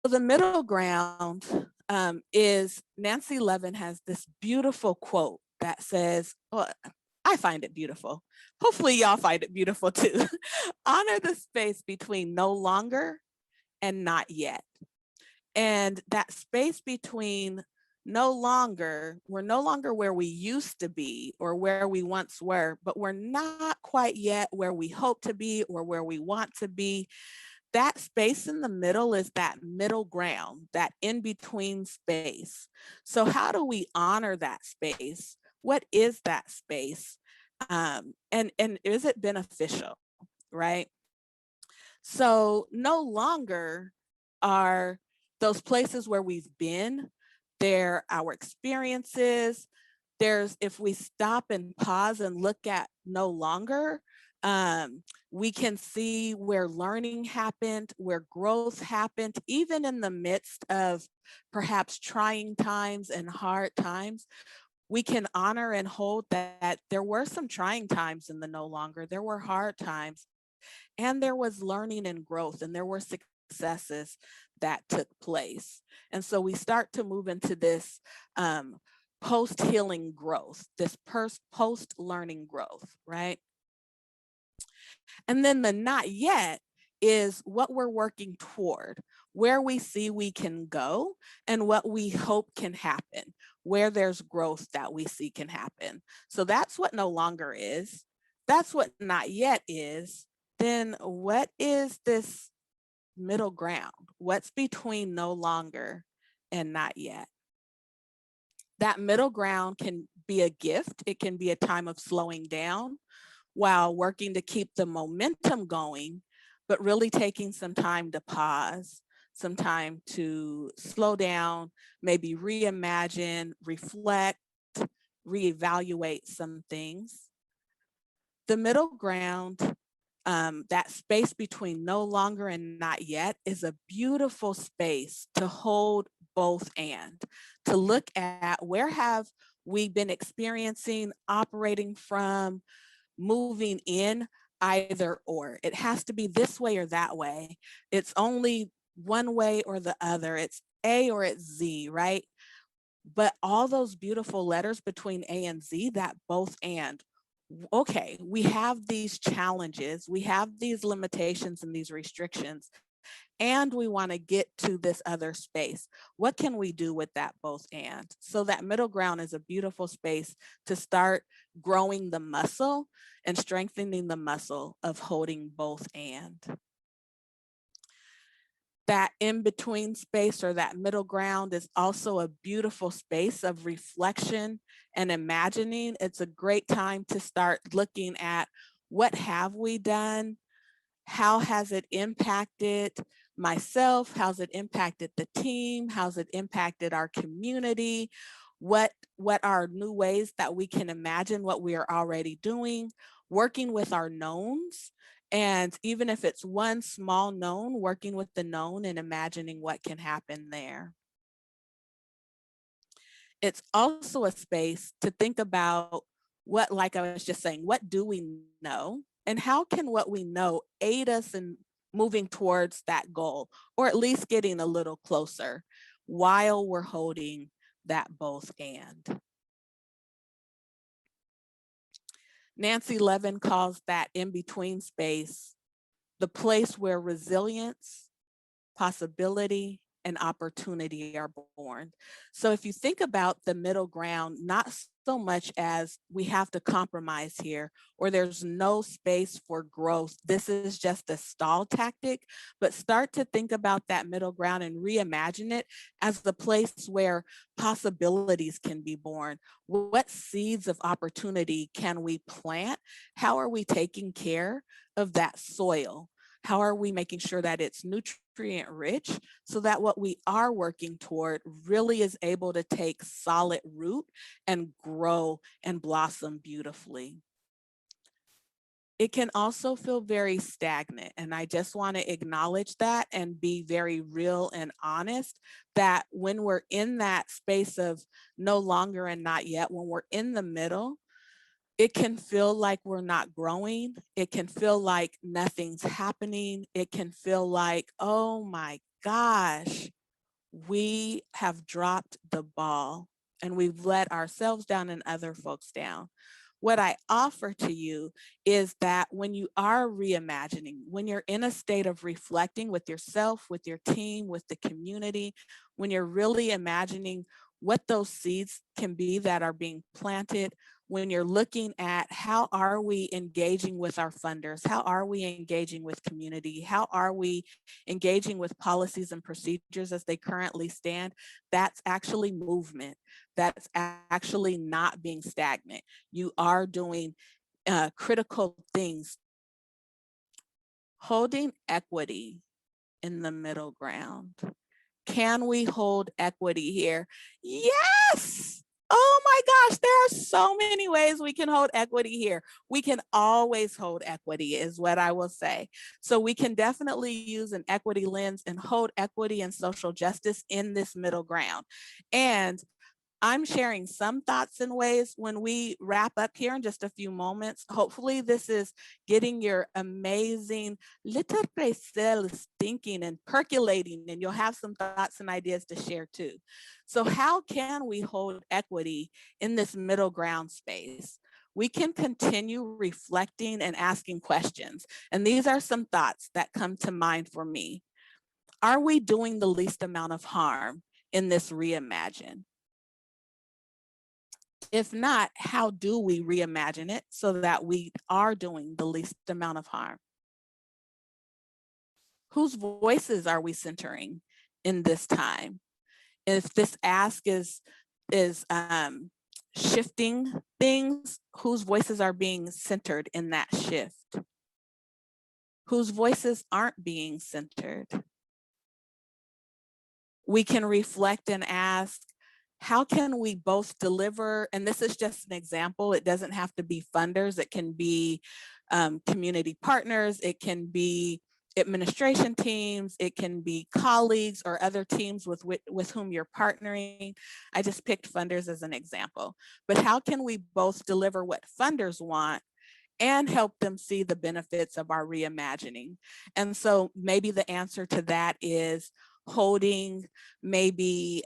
the middle ground is Nancy Levin has this beautiful quote that says, well, I find it beautiful. Hopefully y'all find it beautiful too. Honor the space between no longer and not yet. And that space between we're no longer where we used to be or where we once were, but we're not quite yet where we hope to be or where we want to be. That space in the middle is that middle ground, that in between space. So how do we honor that space? What is that space? And is it beneficial, right? So no longer are those places where we've been, they're our experiences. If we stop and pause and look at no longer, we can see where learning happened, where growth happened, even in the midst of perhaps trying times and hard times. We can honor and hold that there were some trying times in the no longer, there were hard times, and there was learning and growth, and there were successes that took place. And so we start to move into this post-healing growth, this post-learning growth, right? And then the not yet is what we're working toward, where we see we can go and what we hope can happen, where there's growth that we see can happen. So that's what no longer is. That's what not yet is. Then what is this middle ground? What's between no longer and not yet? That middle ground can be a gift. It can be a time of slowing down while working to keep the momentum going, but really taking some time to pause, some time to slow down, maybe reimagine, reflect, reevaluate some things. The middle ground, that space between no longer and not yet, is a beautiful space to hold both and to look at where have we been experiencing, operating from, moving in, either or. It has to be this way or that way. It's only one way or the other. It's A or it's Z, right? But all those beautiful letters between A and Z, that both and. Okay, we have these challenges, we have these limitations and these restrictions, and we want to get to this other space. What can we do with that both and? So that middle ground is a beautiful space to start growing the muscle and strengthening the muscle of holding both and. That in-between space or that middle ground is also a beautiful space of reflection and imagining. It's a great time to start looking at what have we done? How has it impacted myself? How's it impacted the team? How's it impacted our community? What are new ways that we can imagine what we are already doing? Working with our knowns. And even if it's one small known, working with the known and imagining what can happen there. It's also a space to think about what, like I was just saying, what do we know? And how can what we know aid us in moving towards that goal, or at least getting a little closer while we're holding that both and. Nancy Levin calls that in-between space the place where resilience, possibility, and opportunity are born. So if you think about the middle ground, not so much as we have to compromise here or there's no space for growth, this is just a stall tactic, but start to think about that middle ground and reimagine it as the place where possibilities can be born. What seeds of opportunity can we plant? How are we taking care of that soil? How are we making sure that it's nutrient rich so that what we are working toward really is able to take solid root and grow and blossom beautifully? It can also feel very stagnant, and I just want to acknowledge that and be very real and honest that when we're in that space of no longer and not yet, when we're in the middle, it can feel like we're not growing. It can feel like nothing's happening. It can feel like, oh my gosh, we have dropped the ball and we've let ourselves down and other folks down. What I offer to you is that when you are reimagining, when you're in a state of reflecting with yourself, with your team, with the community, when you're really imagining what those seeds can be that are being planted, when you're looking at how are we engaging with our funders, how are we engaging with community, how are we engaging with policies and procedures as they currently stand, that's actually movement. That's actually not being stagnant. You are doing critical things. Holding equity in the middle ground. Can we hold equity here? Yes. Oh my gosh, there are so many ways we can hold equity here. We can always hold equity is what I will say. So we can definitely use an equity lens and hold equity and social justice in this middle ground. And I'm sharing some thoughts and ways when we wrap up here in just a few moments. Hopefully this is getting your amazing little cells thinking and percolating, and you'll have some thoughts and ideas to share too. So how can we hold equity in this middle ground space? We can continue reflecting and asking questions. And these are some thoughts that come to mind for me. Are we doing the least amount of harm in this reimagine? If not, how do we reimagine it so that we are doing the least amount of harm? Whose voices are we centering in this time? If this ask is shifting things, whose voices are being centered in that shift? Whose voices aren't being centered? We can reflect and ask, how can we both deliver? And this is just an example. It doesn't have to be funders. It can be community partners. It can be administration teams. It can be colleagues or other teams with whom you're partnering. I just picked funders as an example. But how can we both deliver what funders want and help them see the benefits of our reimagining? And so maybe the answer to that is holding, maybe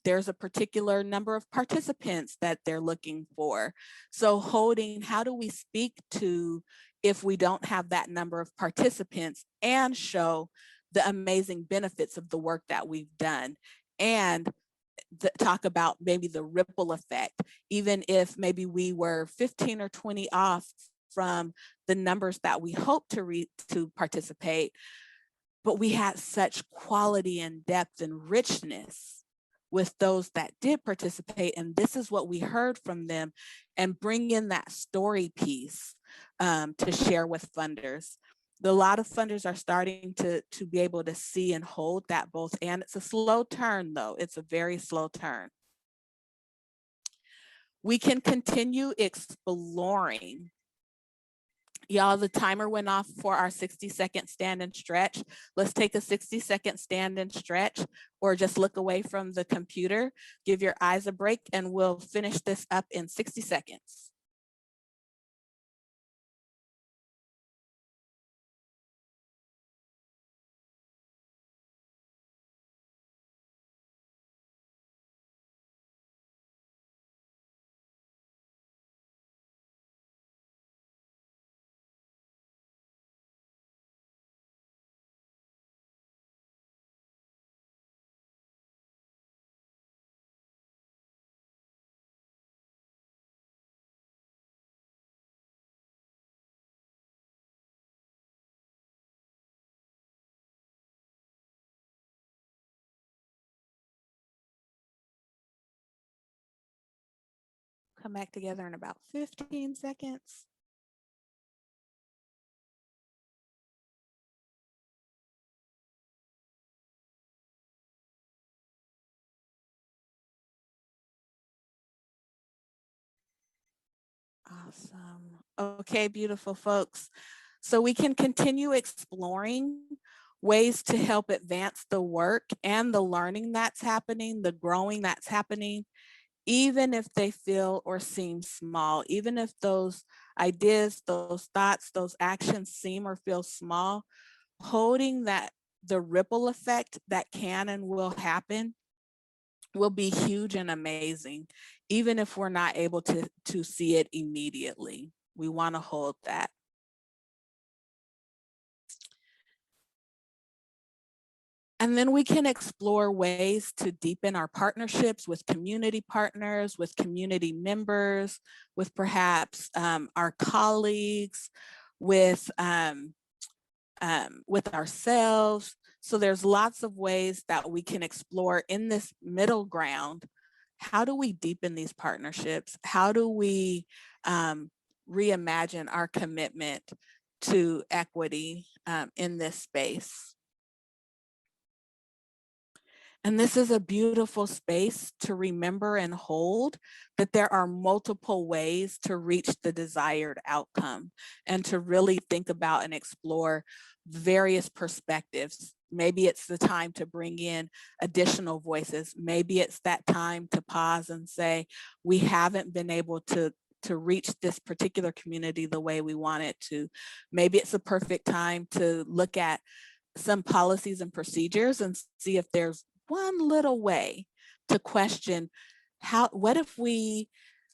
there's a particular number of participants that they're looking for. So holding, how do we speak to if we don't have that number of participants and show the amazing benefits of the work that we've done? And talk about maybe the ripple effect, even if maybe we were 15 or 20 off from the numbers that we hope to participate, but we had such quality and depth and richness with those that did participate. And this is what we heard from them, and bring in that story piece to share with funders. A lot of funders are starting to be able to see and hold that both, and it's a slow turn though. It's a very slow turn. We can continue exploring. Y'all, the timer went off for our 60-second stand and stretch. Let's take a 60-second stand and stretch, or just look away from the computer, give your eyes a break, and we'll finish this up in 60 seconds. Come back together in about 15 seconds. Awesome. Okay, beautiful folks. So we can continue exploring ways to help advance the work and the learning that's happening, the growing that's happening, even if they feel or seem small, even if those ideas, those thoughts, those actions seem or feel small. Holding the ripple effect that can and will happen will be huge and amazing, even if we're not able to see it immediately. We want to hold that. And then we can explore ways to deepen our partnerships with community partners, with community members, with perhaps our colleagues, with ourselves. So there's lots of ways that we can explore in this middle ground. How do we deepen these partnerships? How do we reimagine our commitment to equity in this space? And this is a beautiful space to remember and hold that there are multiple ways to reach the desired outcome, and to really think about and explore various perspectives. Maybe it's the time to bring in additional voices. Maybe it's that time to pause and say, we haven't been able to reach this particular community the way we want it to. Maybe it's a perfect time to look at some policies and procedures and see if there's one little way to question what if we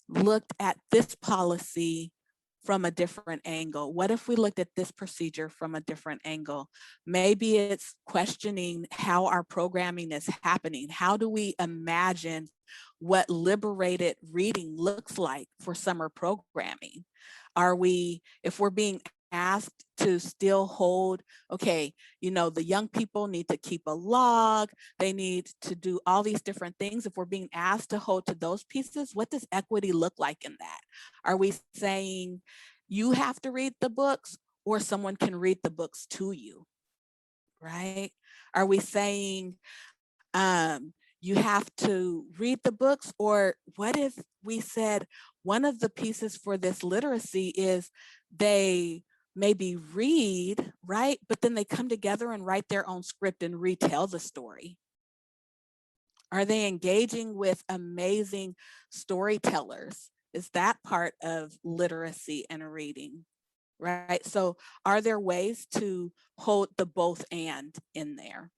looked at this policy from a different angle? What if we looked at this procedure from a different angle? Maybe it's questioning how our programming is happening. How do we imagine what liberated reading looks like for summer programming? If we're being asked to still hold, okay, the young people need to keep a log, they need to do all these different things. If we're being asked to hold to those pieces, what does equity look like in that? Are we saying you have to read the books, or someone can read the books to you, right? Are we saying you have to read the books? Or what if we said one of the pieces for this literacy is they maybe read, right? But then they come together and write their own script and retell the story. Are they engaging with amazing storytellers? Is that part of literacy and reading, right? So are there ways to hold the both and in there?